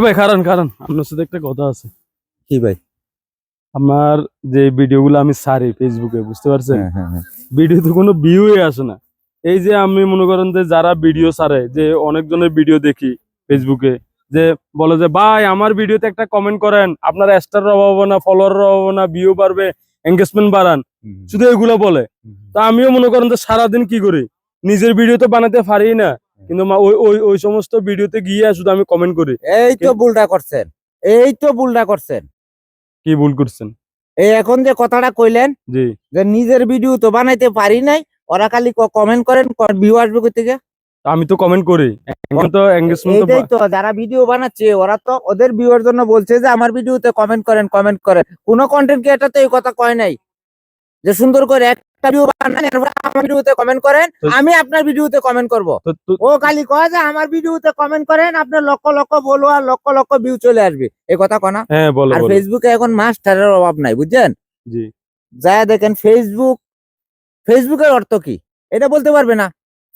ভাই কারণ কারণ আপনার সাথে একটা কথা আছে। কি ভাই? আমার যে ভিডিওগুলো আমি ছাড়ি ফেসবুকে, বুঝতে পারছেন, হ্যাঁ। ভিডিওতে কোনো ভিউই আসে না। এই যে আমি মনে করেন যে যারা ভিডিও ছাড়ে, যে অনেকজনের ভিডিও দেখি ফেসবুকে, যে বলে যে ভাই আমার ভিডিওতে একটা কমেন্ট করেন, আপনার স্টারের অভাব হবে না, ফলোয়ারের অভাব হবে না, ভিউ বাড়বে, এঙ্গেজমেন্ট বাড়ান, শুধু এগুলো বলে। তা আমিও মনে করেন যে সারাদিন কি করি, নিজের ভিডিও তো বানাতে পারি না, কিন্তু ওই সমস্ত ভিডিওতে গিয়ে শুধু আমি কমেন্ট করি। এই তো ভুলটা করছেন, এই তো ভুলটা করছেন। কি ভুল করছেন? এই এখন যে কথাটা কইলেন জি, যে নিজের ভিডিও তো বানাইতে পারি নাই, ওরা খালি কমেন্ট করেন, ভিউ আসবে কই থেকে? আমি তো কমেন্ট করি, এখন তো এঙ্গেজমেন্ট তো এইটাই তো, যারা ভিডিও বানাচ্ছে ওরা তো ওদের ভিউয়ার জন্য বলছে যে আমার ভিডিওতে কমেন্ট করেন, কমেন্ট করেন। কোন কন্টেন্ট ক্রিয়েটর তো এই কথা কয় নাই যে সুন্দর করে একটা ভিডিও বানান, এরপর আমার ভিডিওতে কমেন্ট করেন, আমি আপনার ভিডিওতে কমেন্ট করব। ও খালি কয় যে আমার ভিডিওতে কমেন্ট করেন, আপনার লক্ষ লক্ষ ফলোয়ার, লক্ষ লক্ষ ভিউ চলে আসবে, এই কথা কনা। হ্যাঁ বলো আর বলো। ফেসবুকে এখন মাস্টারের অভাব নাই, বুঝছেন? জি, যা দেখেন ফেসবুকের অর্থ কি এটা বলতে পারবে না।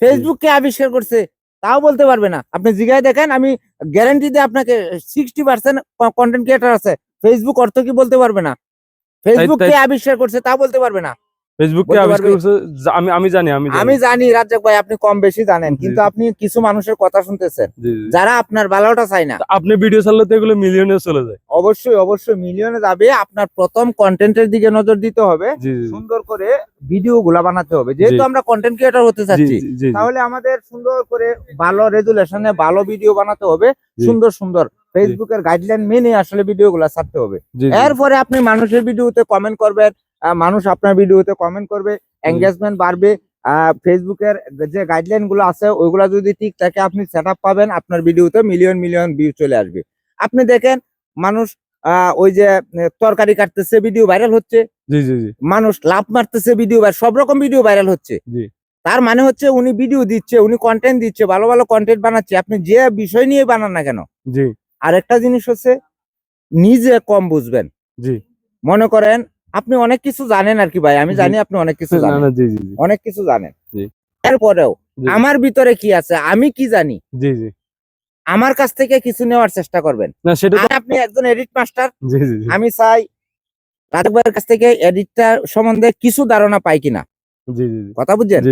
ফেসবুক কে আবিষ্কার করছে তাও বলতে পারবে না। আপনি জিজ্ঞাসা দেখেন, আমি গ্যারান্টি দিয়ে আপনাকে 60% কন্টেন্ট ক্রিয়েটর আছে, ফেসবুক অর্থ কি বলতে পারবে না। ফেসবুক কে আবিষ্কার করছে তা বলতে পারবে না। ফেসবুক কে আবিষ্কার করছে আমি জানি, আমি জানি রাজ্জাক ভাই, আপনি কম বেশি জানেন, কিন্তু আপনি কিছু মানুষের কথা শুনতেছেন যারা আপনার ভালোটা চায় না। আপনি ভিডিও ছাড়লে তো এগুলো মিলিয়নে চলে যায়। অবশ্যই অবশ্যই মিলিয়নে যাবে। আপনার প্রথম কন্টেন্টের দিকে নজর দিতে হবে, সুন্দর করে ভিডিও গুলা বানাতে হবে। যেহেতু আমরা কন্টেন্ট ক্রিয়েটর হতে চাচ্ছি, তাহলে আমাদের সুন্দর করে ভালো রেজুলেশনে ভালো ভিডিও বানাতে হবে, সুন্দর সুন্দর ফেসবুকের গাইডলাইন মেনে আসলে ভিডিও গুলা ছাড়তে হবে। এরপরে আপনি মানুষের ভিডিওতে কমেন্ট করবেন, মানুষ আপনার ভিডিওতে কমেন্ট করবে, এঙ্গেজমেন্ট বাড়বে। ফেসবুকের যে গাইডলাইন গুলো আছে ওইগুলা যদি ঠিক থাকে, আপনি সেটআপ পাবেন, আপনার ভিডিওতে মিলিয়ন মিলিয়ন ভিউ চলে আসবে। আপনি দেখেন মানুষ ওই যে তরকারি কাটতেছে, ভিডিও ভাইরাল হচ্ছে। মানুষ লাভ মারতেছে, ভিডিও সব রকম ভিডিও ভাইরাল হচ্ছে। তার মানে হচ্ছে উনি ভিডিও দিচ্ছে, উনি কন্টেন্ট দিচ্ছে, ভালো ভালো কন্টেন্ট বানাচ্ছে, আপনি যে বিষয় নিয়ে বানান না কেন। আর একটা জিনিস হচ্ছে নিজে কম বুঝবেন। মনে করেন আপনি অনেক কিছু জানেন আর কি ভাই, আমি জানি আপনি অনেক কিছু জানেন, অনেক কিছু জানেন। এরপরেও আমার ভিতরে কি আছে আমি কি জানি, আমার কাছ থেকে কিছু নেওয়ার চেষ্টা করবেন। আপনি একজন এডিট মাস্টার, আমি চাই রাজাক ভাইয়ের কাছ থেকে এডিটটা সম্বন্ধে কিছু ধারণা পাই কিনা, কথা বুঝছেন?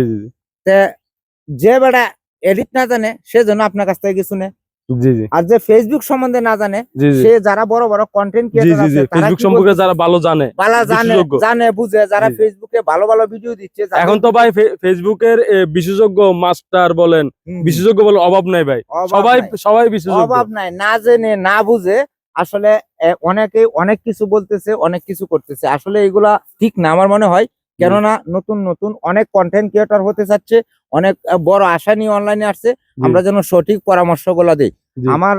যে বেটা এডিট না জানে সে যেন আপনার কাছ থেকে কিছু নেয়। আর যে ফেসবুক সম্বন্ধে না জানে, সে যারা বড় বড় কন্টেন্ট ক্রিয়েটর আছে, ফেসবুক সম্পর্কে যারা ভালো জানে, জানে বুঝে, যারা ফেসবুকে ভালো ভালো ভিডিও দিচ্ছে। এখন তো ভাই ফেসবুকের বিশেষজ্ঞ মাস্টার বলেন, বিশেষজ্ঞ বলেন, অভাব নাই ভাই, সবাই বিশেষজ্ঞ। অভাব নাই, না জেনে না বুঝে আসলে অনেকে অনেক কিছু বলতেছে, অনেক কিছু করতেছে, আসলে এগুলা ঠিক না আমার মনে হয়। কেননা নতুন নতুন অনেক কন্টেন্ট ক্রিয়েটর হতে চাচ্ছে, অনেক বড় আশা নিয়ে অনলাইনে আসছে, আমরা যেন সঠিক পরামর্শ গুলা দিই। আমার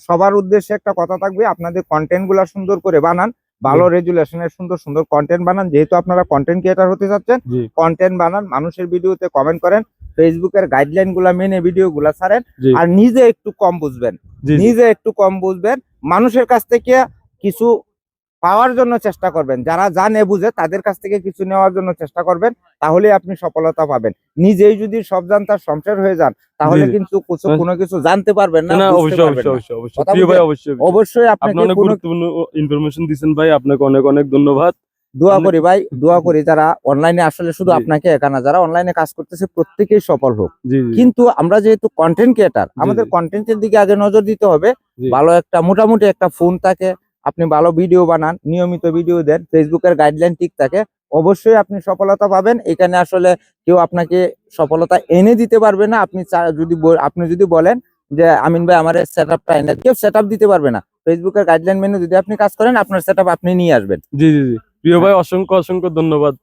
সবার উদ্দেশ্যে একটা কথা থাকবে, আপনাদের কন্টেন্ট গুলা সুন্দর করে বানান, ভালো রেজুলেশনের সুন্দর সুন্দর কন্টেন্ট বানান। যেহেতু আপনারা কন্টেন্ট ক্রিয়েটর হতে চাচ্ছেন, কন্টেন্ট বানান, মানুষের ভিডিওতে কমেন্ট করেন, ফেসবুকের গাইডলাইন গুলা মেনে ভিডিও গুলা ছাড়েন। আর নিজে একটু কম বুঝবেন, নিজে একটু কম বুঝবেন, মানুষের কাছ থেকে কিছু পাওয়ার জন্য চেষ্টা করবেন, যারা জানে বুঝে তাদের কাছ থেকে কিছু নেওয়ার জন্য চেষ্টা করবেন, তাহলে আপনি সফলতা পাবেন। নিজেই যদি সব জানতার সংসার হয়ে যান, তাহলে কিন্তু কোনো কিছু জানতে পারবেন না। অবশ্যই আপনাকে অনেক গুরুত্বপূর্ণ ইনফরমেশন দিয়েছেন ভাই, আপনাকে অনেক অনেক ধন্যবাদ। দোয়া করি ভাই, দোয়া করি যারা অনলাইনে, আসলে শুধু আপনাকে একা না, যারা অনলাইনে কাজ করতেছে প্রত্যেকেই সফল হোক। কিন্তু আমরা যেহেতু কন্টেন্ট ক্রিয়েটর, আমাদের কন্টেন্টের দিকে আগে নজর দিতে হবে। ভালো একটা মোটামুটি একটা ফোন থাকে, আপনি ভালো ভিডিও বানান, নিয়মিত ভিডিও দেন, ফেসবুকের গাইডলাইন ঠিক থাকে, অবশ্যই আপনি সফলতা পাবেন। এখানে আসলে কেউ আপনাকে সফলতা এনে দিতে পারবে না। আপনি যদি বলেন যে আমিন ভাই আমার সেটআপটা এনে, কেউ সেটআপ দিতে পারবে না। ফেসবুকের গাইডলাইন মেনে যদি আপনি কাজ করেন, আপনার সেটআপ আপনি নিয়ে আসবেন। প্রিয় ভাই, অসংখ্য অসংখ্য ধন্যবাদ।